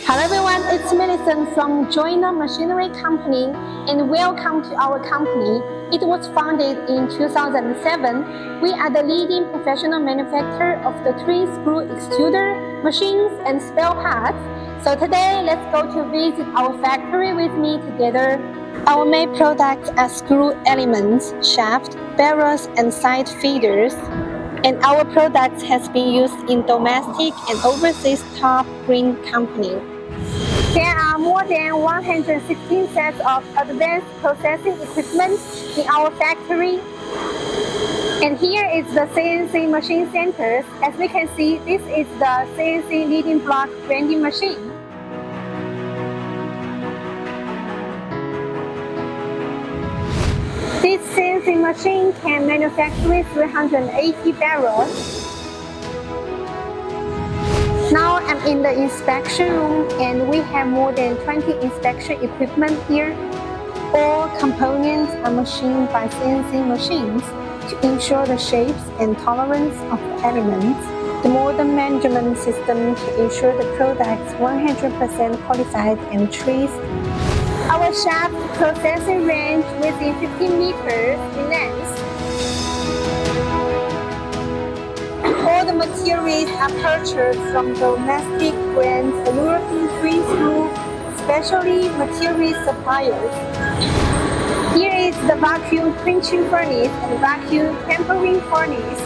Hello everyone, it's Millicent from Joiner Machinery Company and welcome to our company. It was founded in 2007. We are the leading professional manufacturer of the 3-screw extruder, machines and spare parts. So today, let's go to visit our factory with me together. Our main products are screw elements, shaft, barrels and side feeders. And our products has been used in domestic and overseas top green company. There are more than 116 sets of advanced processing equipment in our factory. And here is the CNC machine centers. As we can see, this is the CNC leading block grinding machine. This CNC machine can manufacture 380 barrels. Now I'm in the inspection room and we have more than 20 inspection equipment here. All components are machined by CNC machines to ensure the shapes and tolerance of the elements. The modern management system can ensure the products 100% qualified and traced. Our shaft processing range within 15 meters in length. All the materials are purchased from domestic brands and European 3-screw specialty material suppliers. Here is the vacuum quenching furnace and vacuum tempering furnace.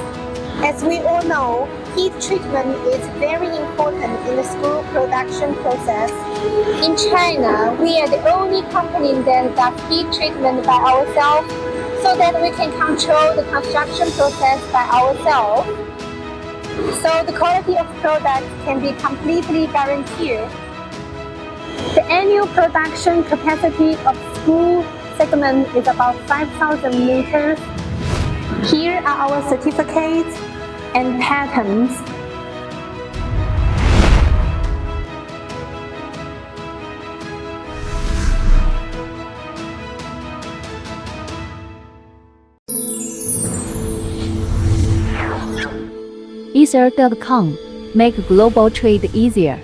As we all know, heat treatment is very important in the screw production process. In China, we are the only company that does heat treatment by ourselves so that we can control the construction process by ourselves. So the quality of products can be completely guaranteed. The annual production capacity of screw segment is about 5,000 meters. Here are our certificates and patents. Ether.com, make global trade easier.